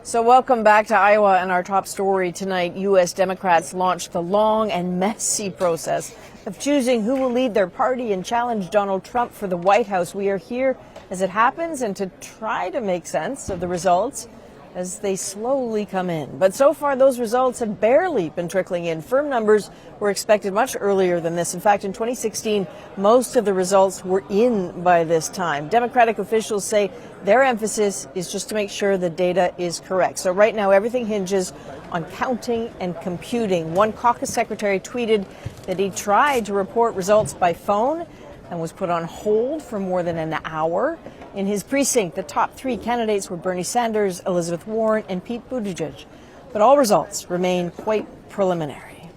So welcome back to Iowa, and our top story tonight. U.S. Democrats launched the long and messy process of choosing who will lead their party and challenge Donald Trump for the White House. We are here as it happens and to try to make sense of the results as they slowly come in. But so far, those results have barely been trickling in. Firm numbers were expected much earlier than this. In fact, in 2016, most of the results were in by this time. Democratic officials say their emphasis is just to make sure the data is correct. So right now, everything hinges on counting and computing. One caucus secretary tweeted that he tried to report results by phone and was put on hold for more than an hour. In his precinct, the top three candidates were Bernie Sanders, Elizabeth Warren, and Pete Buttigieg. But all results remain quite preliminary.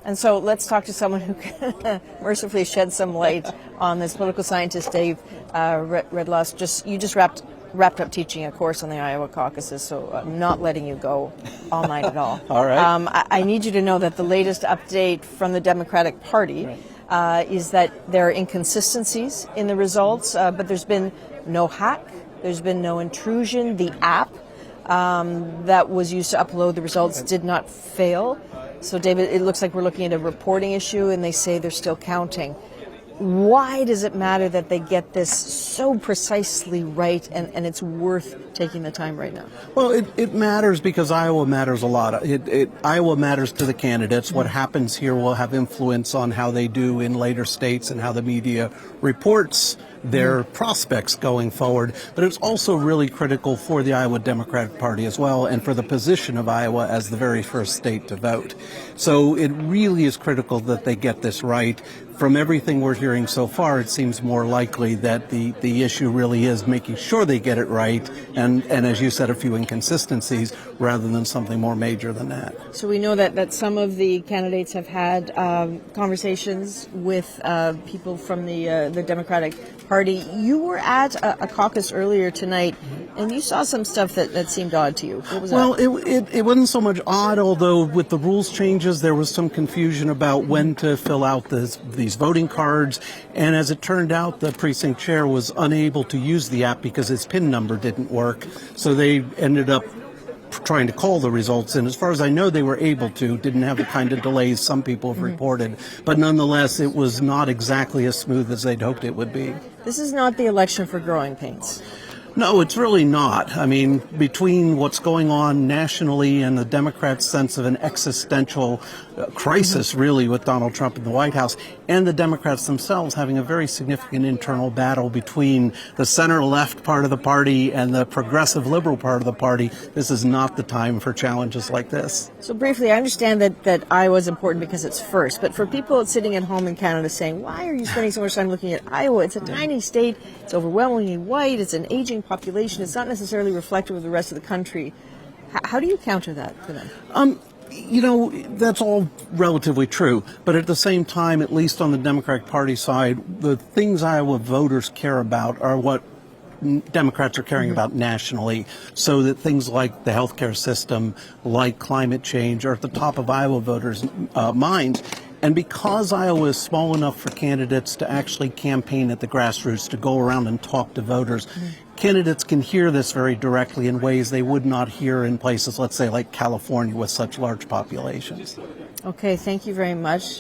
And so let's talk to someone who can mercifully shed some light on this. Political scientist David Redlawsk. You just wrapped up teaching a course on the Iowa caucuses, so I'm not letting you go all night at all. All right. I need you to know that the latest update from the Democratic Party is that there are inconsistencies in the results, but there's been no hack, there's been no intrusion. The app that was used to upload the results did not fail. So, David, it looks like we're looking at a reporting issue, and they say they're still counting. Why does it matter that they get this so precisely right, and it's worth taking the time right now? Well, it matters because Iowa matters a lot. Iowa matters to the candidates. What happens here will have influence on how they do in later states and how the media reports their prospects going forward. But it's also really critical for the Iowa Democratic Party as well, and for the position of Iowa as the very first state to vote. So it really is critical that they get this right. From everything we're hearing so far, it seems more likely that the issue really is making sure they get it right, and as you said, a few inconsistencies rather than something more major than that. So we know that some of the candidates have had conversations with people from the Democratic Party. You were at a caucus earlier tonight, and you saw some stuff that seemed odd to you. What was that? Well, it wasn't so much odd, although with the rules changes, there was some confusion about when to fill out these voting cards. And as it turned out, the precinct chair was unable to use the app because his PIN number didn't work. So they ended up trying to call the results in. As far as I know, they were able to, didn't have the kind of delays some people have reported. But nonetheless, it was not exactly as smooth as they'd hoped it would be. This is not the election for growing pains. No, it's really not. I mean, between what's going on nationally and the Democrats' sense of an existential crisis, really, with Donald Trump in the White House, and the Democrats themselves having a very significant internal battle between the center-left part of the party and the progressive liberal part of the party, this is not the time for challenges like this. So briefly, I understand that Iowa is important because it's first, but for people sitting at home in Canada saying, why are you spending so much time looking at Iowa? It's a tiny state, it's overwhelmingly white, it's an aging population, it's not necessarily reflective of the rest of the country. How do you counter that for them? That's all relatively true. But at the same time, at least on the Democratic Party side, the things Iowa voters care about are what Democrats are caring about nationally, so that things like the healthcare system, like climate change, are at the top of Iowa voters' minds. And because Iowa is small enough for candidates to actually campaign at the grassroots, to go around and talk to voters, candidates can hear this very directly in ways they would not hear in places, let's say, like California with such large populations. Okay, thank you very much.